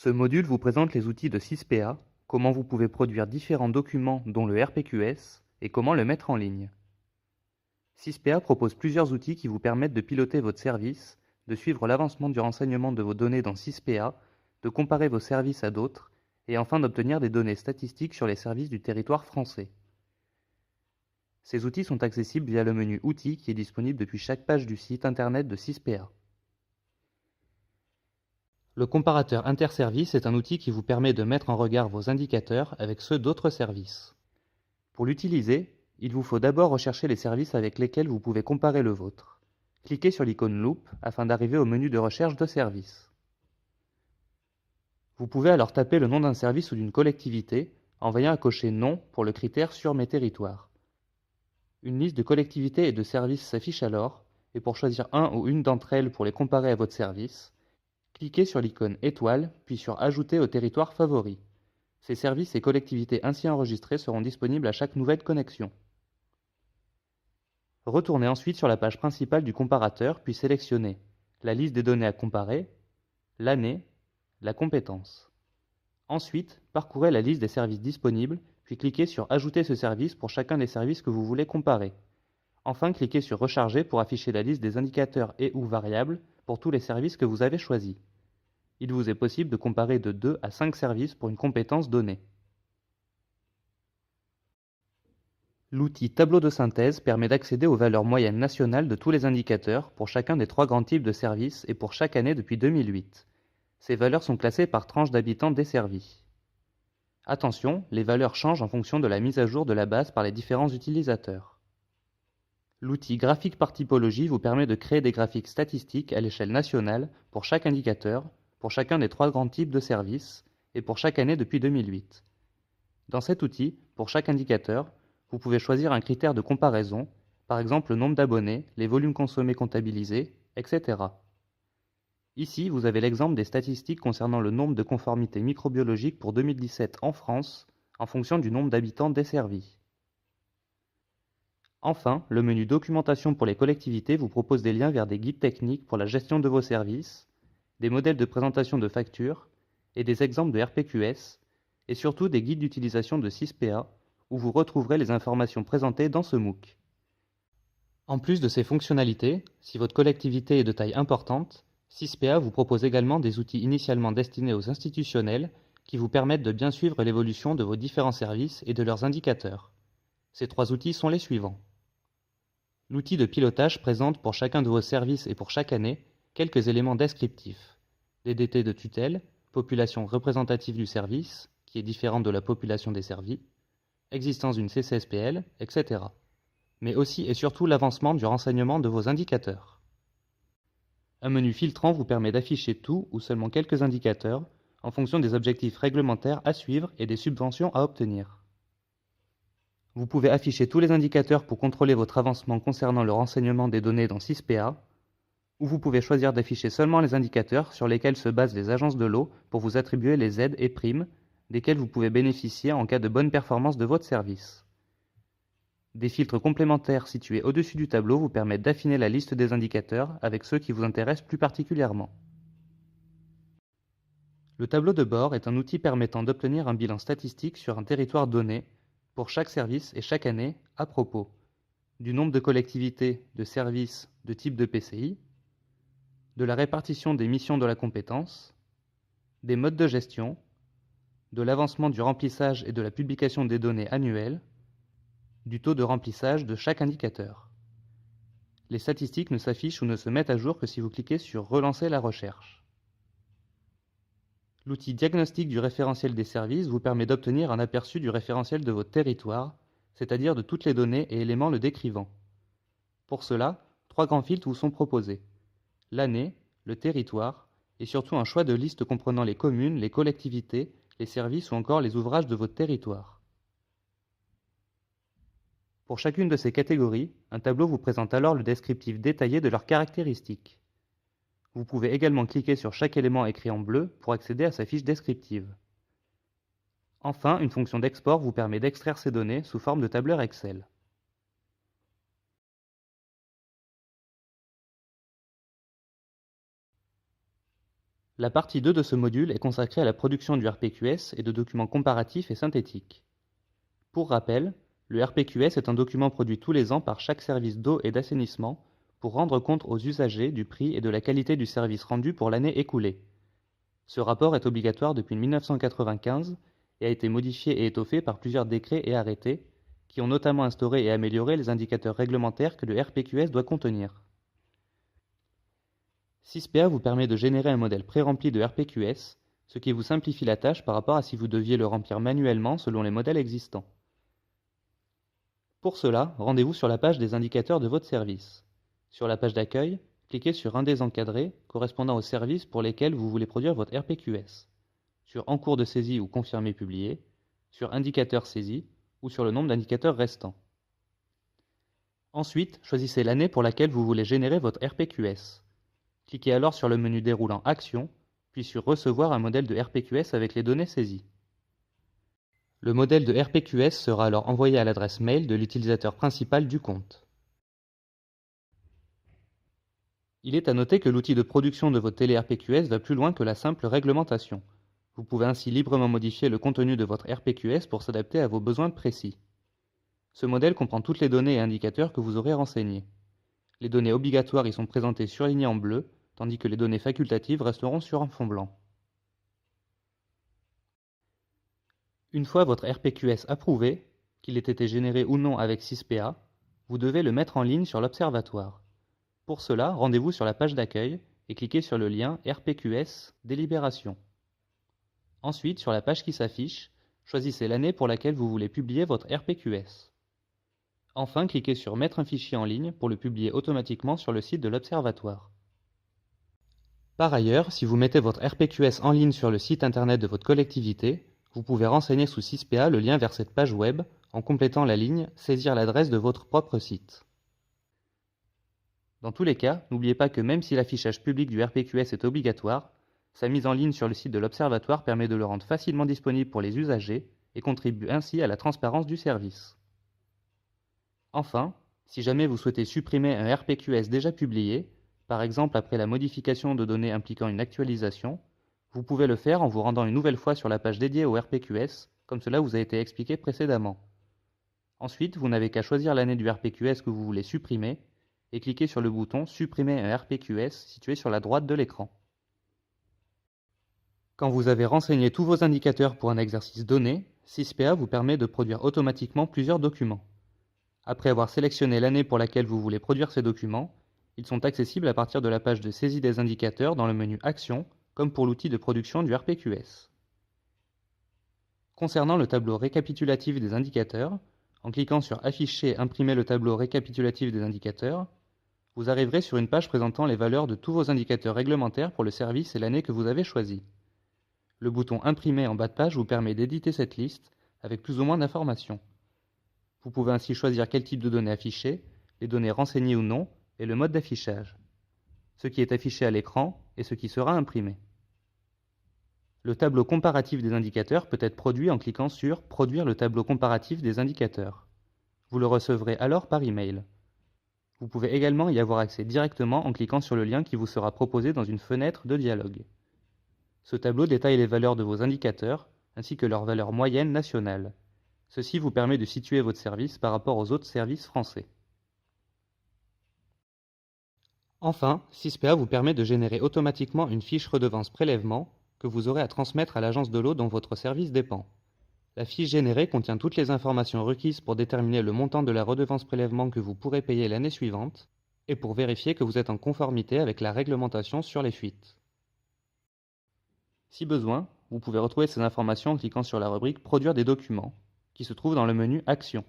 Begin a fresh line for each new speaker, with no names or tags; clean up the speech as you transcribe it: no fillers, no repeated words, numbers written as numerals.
Ce module vous présente les outils de 6PA, comment vous pouvez produire différents documents dont le RPQS et comment le mettre en ligne. 6PA propose plusieurs outils qui vous permettent de piloter votre service, de suivre l'avancement du renseignement de vos données dans 6PA, de comparer vos services à d'autres et enfin d'obtenir des données statistiques sur les services du territoire français. Ces outils sont accessibles via le menu Outils qui est disponible depuis chaque page du site internet de 6PA. Le comparateur interservice est un outil qui vous permet de mettre en regard vos indicateurs avec ceux d'autres services. Pour l'utiliser, il vous faut d'abord rechercher les services avec lesquels vous pouvez comparer le vôtre. Cliquez sur l'icône loupe afin d'arriver au menu de recherche de services. Vous pouvez alors taper le nom d'un service ou d'une collectivité en veillant à cocher Non pour le critère sur Mes territoires. Une liste de collectivités et de services s'affiche alors, et pour choisir un ou une d'entre elles pour les comparer à votre service, cliquez sur l'icône étoile, puis sur Ajouter au territoire favori. Ces services et collectivités ainsi enregistrés seront disponibles à chaque nouvelle connexion. Retournez ensuite sur la page principale du comparateur, puis sélectionnez la liste des données à comparer, l'année, la compétence. Ensuite, parcourez la liste des services disponibles, puis cliquez sur Ajouter ce service pour chacun des services que vous voulez comparer. Enfin, cliquez sur Recharger pour afficher la liste des indicateurs et/ou variables pour tous les services que vous avez choisis. Il vous est possible de comparer de 2 à 5 services pour une compétence donnée. L'outil Tableau de synthèse permet d'accéder aux valeurs moyennes nationales de tous les indicateurs pour chacun des 3 grands types de services et pour chaque année depuis 2008. Ces valeurs sont classées par tranche d'habitants desservis. Attention, les valeurs changent en fonction de la mise à jour de la base par les différents utilisateurs. L'outil Graphique par typologie vous permet de créer des graphiques statistiques à l'échelle nationale pour chaque indicateur, pour chacun des 3 grands types de services et pour chaque année depuis 2008. Dans cet outil, pour chaque indicateur, vous pouvez choisir un critère de comparaison, par exemple le nombre d'abonnés, les volumes consommés comptabilisés, etc. Ici, vous avez l'exemple des statistiques concernant le nombre de conformités microbiologiques pour 2017 en France, en fonction du nombre d'habitants desservis. Enfin, le menu Documentation pour les collectivités vous propose des liens vers des guides techniques pour la gestion de vos services, des modèles de présentation de factures et des exemples de RPQS, et surtout des guides d'utilisation de 6PA, où vous retrouverez les informations présentées dans ce MOOC. En plus de ces fonctionnalités, si votre collectivité est de taille importante, 6PA vous propose également des outils initialement destinés aux institutionnels qui vous permettent de bien suivre l'évolution de vos différents services et de leurs indicateurs. Ces 3 outils sont les suivants. L'outil de pilotage présente pour chacun de vos services et pour chaque année quelques éléments descriptifs. DDT de tutelle, population représentative du service, qui est différente de la population desservie, existence d'une CCSPL, etc. Mais aussi et surtout l'avancement du renseignement de vos indicateurs. Un menu filtrant vous permet d'afficher tout ou seulement quelques indicateurs en fonction des objectifs réglementaires à suivre et des subventions à obtenir. Vous pouvez afficher tous les indicateurs pour contrôler votre avancement concernant le renseignement des données dans 6PA, ou vous pouvez choisir d'afficher seulement les indicateurs sur lesquels se basent les agences de l'eau pour vous attribuer les aides et primes desquelles vous pouvez bénéficier en cas de bonne performance de votre service. Des filtres complémentaires situés au-dessus du tableau vous permettent d'affiner la liste des indicateurs avec ceux qui vous intéressent plus particulièrement. Le tableau de bord est un outil permettant d'obtenir un bilan statistique sur un territoire donné pour chaque service et chaque année à propos du nombre de collectivités, de services, de type de PCI, de la répartition des missions de la compétence, des modes de gestion, de l'avancement du remplissage et de la publication des données annuelles, du taux de remplissage de chaque indicateur. Les statistiques ne s'affichent ou ne se mettent à jour que si vous cliquez sur Relancer la recherche. L'outil Diagnostic du référentiel des services vous permet d'obtenir un aperçu du référentiel de votre territoire, c'est-à-dire de toutes les données et éléments le décrivant. Pour cela, 3 grands filtres vous sont proposés: l'année, le territoire, et surtout un choix de liste comprenant les communes, les collectivités, les services ou encore les ouvrages de votre territoire. Pour chacune de ces catégories, un tableau vous présente alors le descriptif détaillé de leurs caractéristiques. Vous pouvez également cliquer sur chaque élément écrit en bleu pour accéder à sa fiche descriptive. Enfin, une fonction d'export vous permet d'extraire ces données sous forme de tableur Excel. La partie 2 de ce module est consacrée à la production du RPQS et de documents comparatifs et synthétiques. Pour rappel, le RPQS est un document produit tous les ans par chaque service d'eau et d'assainissement pour rendre compte aux usagers du prix et de la qualité du service rendu pour l'année écoulée. Ce rapport est obligatoire depuis 1995 et a été modifié et étoffé par plusieurs décrets et arrêtés qui ont notamment instauré et amélioré les indicateurs réglementaires que le RPQS doit contenir. 6PA vous permet de générer un modèle pré-rempli de RPQS, ce qui vous simplifie la tâche par rapport à si vous deviez le remplir manuellement selon les modèles existants. Pour cela, rendez-vous sur la page des indicateurs de votre service. Sur la page d'accueil, cliquez sur un des encadrés correspondant aux services pour lesquels vous voulez produire votre RPQS, sur En cours de saisie ou Confirmé publié, sur Indicateur saisi ou sur le nombre d'indicateurs restants. Ensuite, choisissez l'année pour laquelle vous voulez générer votre RPQS. Cliquez alors sur le menu déroulant Action, puis sur Recevoir un modèle de RPQS avec les données saisies. Le modèle de RPQS sera alors envoyé à l'adresse mail de l'utilisateur principal du compte. Il est à noter que l'outil de production de votre télé-RPQS va plus loin que la simple réglementation. Vous pouvez ainsi librement modifier le contenu de votre RPQS pour s'adapter à vos besoins précis. Ce modèle comprend toutes les données et indicateurs que vous aurez renseignés. Les données obligatoires y sont présentées surlignées en bleu, tandis que les données facultatives resteront sur un fond blanc. Une fois votre RPQS approuvé, qu'il ait été généré ou non avec 6PA, vous devez le mettre en ligne sur l'Observatoire. Pour cela, rendez-vous sur la page d'accueil et cliquez sur le lien RPQS Délibération. Ensuite, sur la page qui s'affiche, choisissez l'année pour laquelle vous voulez publier votre RPQS. Enfin, cliquez sur Mettre un fichier en ligne pour le publier automatiquement sur le site de l'Observatoire. Par ailleurs, si vous mettez votre RPQS en ligne sur le site internet de votre collectivité, vous pouvez renseigner sous 6PA le lien vers cette page web en complétant la ligne « Saisir l'adresse de votre propre site ». Dans tous les cas, n'oubliez pas que même si l'affichage public du RPQS est obligatoire, sa mise en ligne sur le site de l'Observatoire permet de le rendre facilement disponible pour les usagers et contribue ainsi à la transparence du service. Enfin, si jamais vous souhaitez supprimer un RPQS déjà publié, par exemple après la modification de données impliquant une actualisation, vous pouvez le faire en vous rendant une nouvelle fois sur la page dédiée au RPQS, comme cela vous a été expliqué précédemment. Ensuite, vous n'avez qu'à choisir l'année du RPQS que vous voulez supprimer et cliquer sur le bouton « Supprimer un RPQS » situé sur la droite de l'écran. Quand vous avez renseigné tous vos indicateurs pour un exercice donné, 6PA vous permet de produire automatiquement plusieurs documents. Après avoir sélectionné l'année pour laquelle vous voulez produire ces documents, ils sont accessibles à partir de la page de saisie des indicateurs dans le menu Action, comme pour l'outil de production du RPQS. Concernant le tableau récapitulatif des indicateurs, en cliquant sur Afficher, imprimer le tableau récapitulatif des indicateurs, vous arriverez sur une page présentant les valeurs de tous vos indicateurs réglementaires pour le service et l'année que vous avez choisi. Le bouton Imprimer en bas de page vous permet d'éditer cette liste avec plus ou moins d'informations. Vous pouvez ainsi choisir quel type de données afficher, les données renseignées ou non, et le mode d'affichage. Ce qui est affiché à l'écran et ce qui sera imprimé. Le tableau comparatif des indicateurs peut être produit en cliquant sur « Produire le tableau comparatif des indicateurs ». Vous le recevrez alors par email. Vous pouvez également y avoir accès directement en cliquant sur le lien qui vous sera proposé dans une fenêtre de dialogue. Ce tableau détaille les valeurs de vos indicateurs, ainsi que leur valeur moyenne nationale. Ceci vous permet de situer votre service par rapport aux autres services français. Enfin, 6PA vous permet de générer automatiquement une fiche redevance prélèvement que vous aurez à transmettre à l'agence de l'eau dont votre service dépend. La fiche générée contient toutes les informations requises pour déterminer le montant de la redevance prélèvement que vous pourrez payer l'année suivante et pour vérifier que vous êtes en conformité avec la réglementation sur les fuites. Si besoin, vous pouvez retrouver ces informations en cliquant sur la rubrique « Produire des documents » qui se trouve dans le menu « Action ».